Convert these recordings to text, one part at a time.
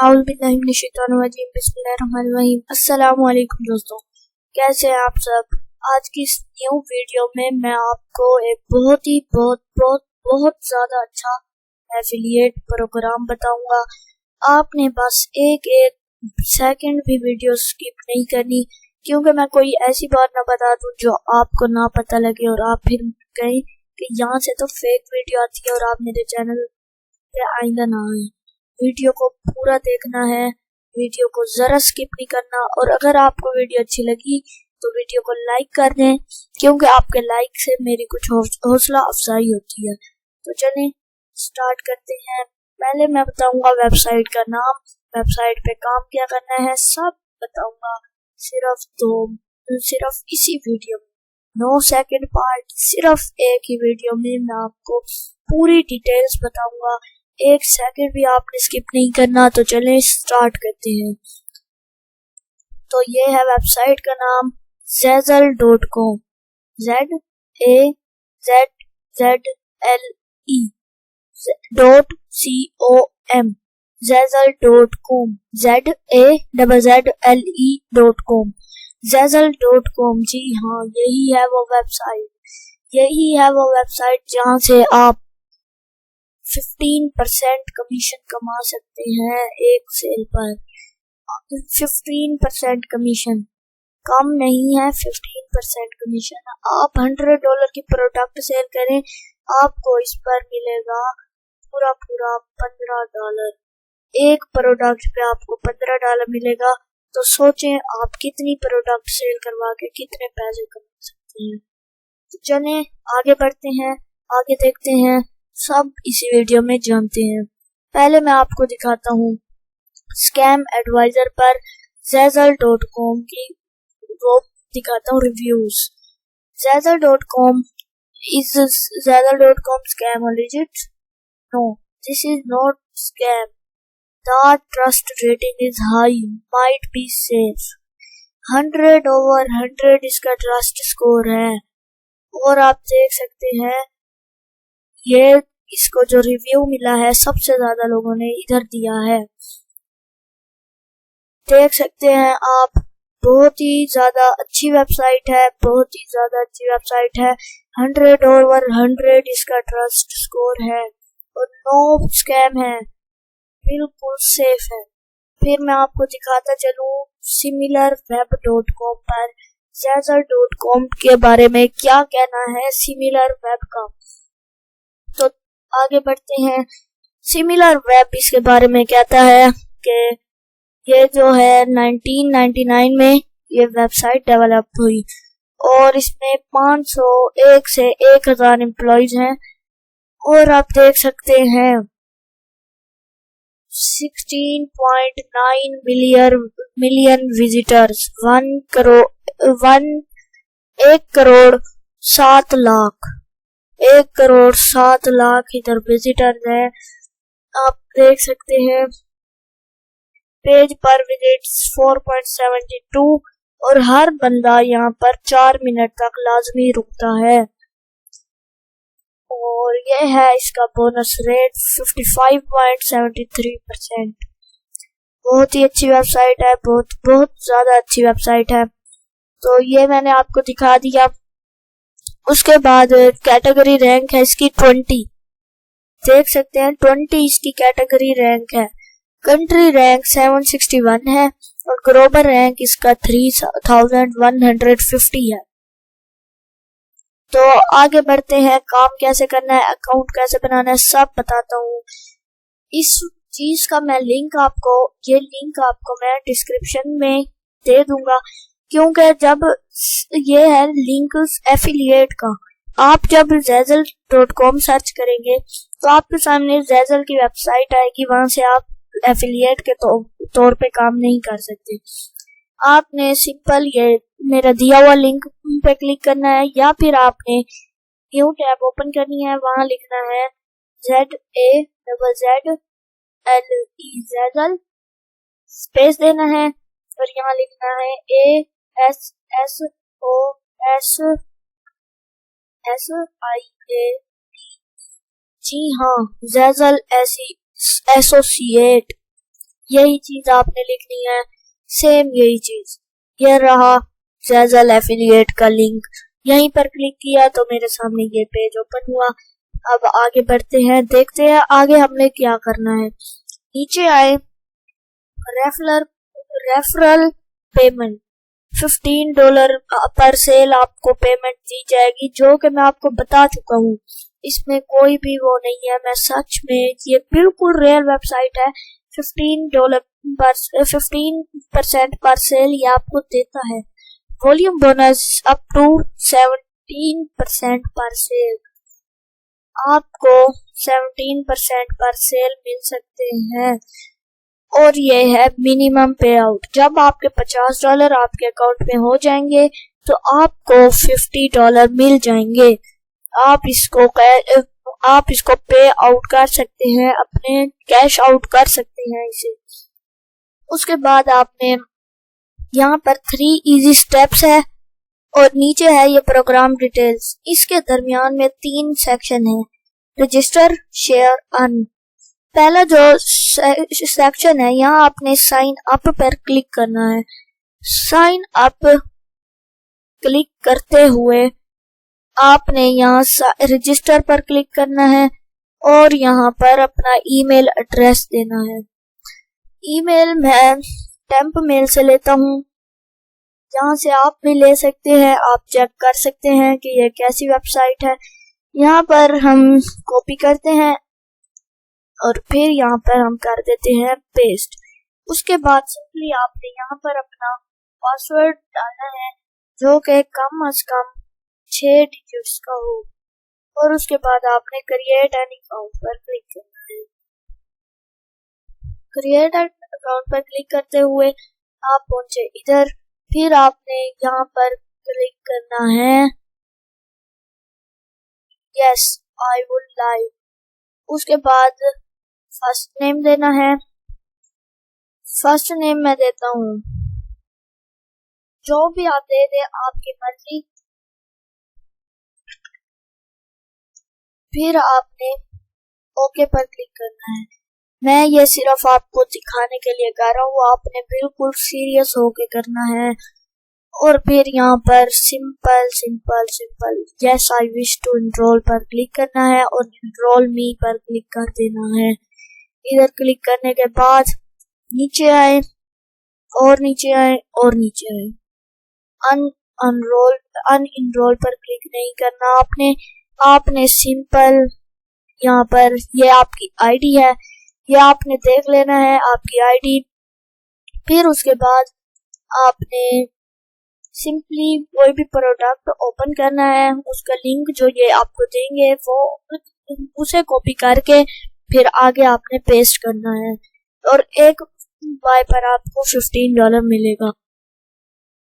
अस्सलाम वालेकुम दोस्तों, कैसे हैं आप सब। आज की इस न्यू वीडियो में मैं आपको एक बहुत ज़्यादा अच्छा एफिलिएट प्रोग्राम बताऊंगा। आपने बस एक सेकंड भी वीडियो स्किप नहीं करनी, क्योंकि मैं कोई ऐसी बात ना बता दूं जो आपको ना पता लगे और आप फिर कहें कि यहाँ से तो फेक वीडियो आती है और आप मेरे चैनल पे आइंदा ना आए। वीडियो को पूरा देखना है, वीडियो को जरा स्किप नहीं करना। और अगर आपको वीडियो अच्छी लगी तो वीडियो को लाइक कर दें, क्योंकि आपके लाइक से मेरी कुछ हौसला अफजाई होती है। तो चलें स्टार्ट करते हैं। पहले मैं बताऊंगा वेबसाइट का नाम, वेबसाइट पे काम क्या करना है, सब बताऊंगा सिर्फ इसी वीडियो में। 9 सेकंड पार्ट, सिर्फ एक ही वीडियो में मैं आपको पूरी डिटेल्स बताऊंगा। 1 सेकंड भी आपने स्किप नहीं करना। तो चलें स्टार्ट करते हैं। तो ये है वेबसाइट का नाम Zazzle.com, ZAZZLE.com, Zazzle.com, ZAZZLE.com, Zazzle.com। जी हाँ, यही है वो वेबसाइट जहाँ से आप 15% कमीशन कमा सकते हैं एक सेल पर। 15% कमीशन कम नहीं है, 15% कमीशन। आप $100 की प्रोडक्ट सेल करें, आपको इस पर मिलेगा पूरा $15। एक प्रोडक्ट पे आपको $15 मिलेगा। तो सोचें आप कितनी प्रोडक्ट सेल करवा के कितने पैसे कमा सकते हैं। तो चलें आगे बढ़ते हैं, आगे देखते हैं, सब इसी वीडियो में जानते हैं। पहले मैं आपको दिखाता हूँ स्कैम एडवाइजर पर Zazzle.com की वो दिखाता हूँ reviews. Zazzle.com scam or legit? No, this is not scam. The trust rating is high, might be safe. 100/100 इसका ट्रस्ट स्कोर है। और आप देख सकते हैं ये इसको जो रिव्यू मिला है सबसे ज्यादा लोगों ने इधर दिया है। देख सकते हैं आप, बहुत ही ज्यादा अच्छी वेबसाइट है, 100/100 इसका ट्रस्ट स्कोर है और नो स्कैम है, बिल्कुल सेफ है। फिर मैं आपको दिखाता चलूं SimilarWeb.com पर Zazzle.com के बारे में क्या कहना है SimilarWeb का। तो आगे बढ़ते हैं। SimilarWeb इसके बारे में कहता है कि ये जो है 1999 में ये वेबसाइट डेवलप हुई और इसमें 501 से 1000 एम्प्लॉइज हैं। और आप देख सकते हैं 16.9 मिलियन विजिटर्स, 1 करोड़ 7 लाख इधर विजिटर्स हैं। आप देख सकते हैं पेज पर विजिट्स 4.72 और हर बंदा यहाँ पर 4 मिनट तक लाजमी रुकता है। और यह है इसका बोनस रेट 55.73%। बहुत ही अच्छी वेबसाइट है, बहुत ज्यादा अच्छी वेबसाइट है। तो ये मैंने आपको दिखा दिया। उसके बाद कैटेगरी रैंक है इसकी 20, देख सकते हैं 20 इसकी कैटेगरी रैंक है। कंट्री रैंक 761 है और ग्लोबल रैंक इसका 3150 है। तो आगे बढ़ते हैं, काम कैसे करना है, अकाउंट कैसे बनाना है, सब बताता हूँ। इस चीज का मैं लिंक आपको मैं डिस्क्रिप्शन में दे दूंगा, क्योंकि जब ये है लिंक एफिलिएट का, आप जब Zazzle.com सर्च करेंगे तो आपके सामने Zazzle की वेबसाइट आएगी, वहां से आप एफिलिएट के तौर पे काम नहीं कर सकते। आपने सिंपल ये मेरा दिया हुआ लिंक पे क्लिक करना है, या फिर आपने न्यू टैब ओपन करनी है, वहां लिखना है ZAZZLE, Zazzle, स्पेस देना है और यहाँ लिखना है ASSOSSIAT। जी हाँ, Zazzle एसोसिएट, यही चीज आपने लिखनी है, सेम यही चीज। यह रहा ज़ेज़ल एफिलिएट का लिंक। यहीं पर क्लिक किया तो मेरे सामने ये पेज ओपन हुआ। अब आगे बढ़ते हैं, देखते हैं आगे हमने क्या करना है। नीचे आए, रेफरल पेमेंट $15 पर सेल आपको पेमेंट दी जाएगी, जो कि मैं आपको बता चुका हूँ। इसमें कोई भी वो नहीं है, मैं सच में ये बिल्कुल रियल वेबसाइट है। $15% पर सेल ये आपको देता है। वॉल्यूम बोनस अप टू 17% पर सेल, आपको 17% पर सेल मिल सकते हैं। और ये है मिनिमम पे आउट। जब आपके $50 आपके अकाउंट में हो जाएंगे तो आपको $50 मिल जाएंगे। आप इसको पे आउट कर सकते हैं, अपने कैश आउट कर सकते हैं इसे। उसके बाद आपने यहाँ पर 3 इजी स्टेप्स है और नीचे है ये प्रोग्राम डिटेल्स। इसके दरमियान में 3 सेक्शन है, रजिस्टर, शेयर, अर्न। पहला जो सेक्शन है, यहाँ आपने साइन अप पर क्लिक करना है। साइन अप क्लिक करते हुए आपने यहाँ रजिस्टर पर क्लिक करना है और यहाँ पर अपना ईमेल एड्रेस देना है। ईमेल मैं टेम्प मेल से लेता हूँ, यहाँ से आप भी ले सकते हैं। आप चेक कर सकते हैं कि ये कैसी वेबसाइट है। यहाँ पर हम कॉपी करते हैं और फिर यहाँ पर हम कर देते हैं पेस्ट। उसके बाद सिंपली आपने यहाँ पर अपना पासवर्ड डालना है, जो कि कम से कम 6 डिजिट्स का हो। और उसके बाद आपने क्रिएट एन अकाउंट पर क्लिक करना है। क्रिएट एन अकाउंट पर क्लिक करते हुए आप पहुंचे इधर। फिर आपने यहाँ पर क्लिक करना है यस आई वुड लाइक। उसके बाद फर्स्ट नेम देना है। फर्स्ट नेम मैं देता हूँ, जो भी आप दे दे आपकी मर्जी। फिर आपने ओके पर क्लिक करना है। मैं ये सिर्फ आपको दिखाने के लिए कर रहा हूँ, आपने बिल्कुल सीरियस होके करना है। और फिर यहाँ पर simple simple simple yes I wish to enroll पर क्लिक करना है और एनरोल मी पर क्लिक कर देना है। इधर क्लिक करने के बाद नीचे आए और नीचे आए और नीचे आए। अनएनरोल पर क्लिक नहीं करना आपने सिंपल यहाँ पर ये आपकी आईडी है, ये आपने देख लेना है आपकी आईडी। फिर उसके बाद आपने सिंपली कोई भी प्रोडक्ट ओपन करना है, उसका लिंक जो ये आपको देंगे वो उसे कॉपी करके फिर आगे आपने पेस्ट करना है और एक बाय पर आपको $15 मिलेगा।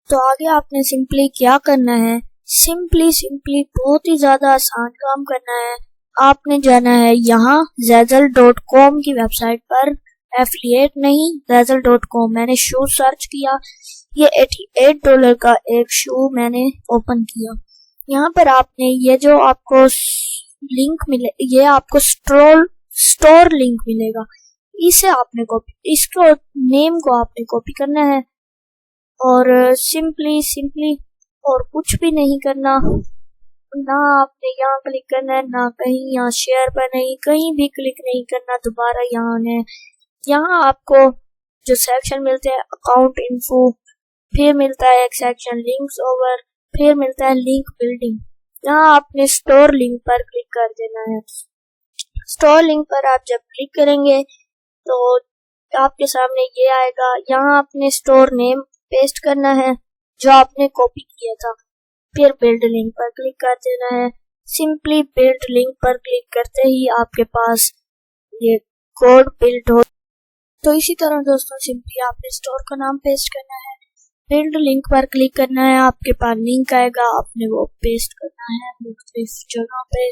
तो आगे आपने सिंपली क्या करना है, सिंपली बहुत ही ज्यादा आसान काम करना है। आपने जाना है यहाँ ज़ेज़ल.com की वेबसाइट पर, एफिलिएट नहीं ज़ेज़ल.com। मैंने शू सर्च किया, ये $88 का एक शू मैंने ओपन किया। यहाँ पर आपने ये जो आपको लिंक मिले, ये आपको स्टोर लिंक मिलेगा, इसे आपने इसको नेम को आपने कॉपी करना है और सिंपली और कुछ भी नहीं करना। ना आपने यहाँ क्लिक करना है, ना कहीं यहाँ शेयर पर नहीं, कहीं भी क्लिक नहीं करना। दोबारा यहाँ आना है। यहाँ आपको जो सेक्शन मिलते हैं अकाउंट इन्फो, फिर मिलता है एक सेक्शन लिंक्स ओवर, फिर मिलता है लिंक बिल्डिंग। यहाँ आपने स्टोर लिंक पर क्लिक कर देना है। स्टोर लिंक पर आप जब क्लिक करेंगे तो आपके सामने ये आएगा। यहाँ आपने स्टोर नेम पेस्ट करना है जो आपने कॉपी किया था, फिर बिल्ड लिंक पर क्लिक कर देना है। सिंपली बिल्ड लिंक पर क्लिक करते ही आपके पास ये कोड बिल्ड हो। तो इसी तरह दोस्तों सिंपली आपने स्टोर का नाम पेस्ट करना है, बिल्ड लिंक पर क्लिक करना है, आपके पास लिंक आएगा, आपने वो पेस्ट करना है मुख्तलिफ जगह पे।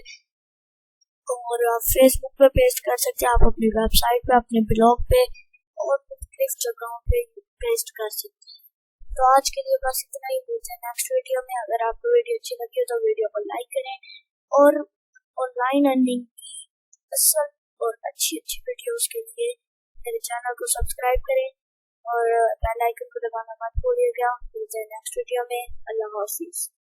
और आप फेसबुक पे पेस्ट कर सकते हैं, आप अपनी वेबसाइट पे, अपने ब्लॉग पे और मुख्तलिफ जगहों पे पेस्ट कर सकते हैं। तो आज के लिए बस इतना ही, मिलते हैं नेक्स्ट वीडियो में। अगर आपको वीडियो अच्छी लगी हो तो वीडियो को लाइक करें और ऑनलाइन अर्निंग की असल और अच्छी वीडियोस के लिए मेरे चैनल को सब्सक्राइब करें और बेल आइकन को दबाना मत भूलिएगा। मिलते हैं नेक्स्ट वीडियो में। अल्लाह हाफिज़।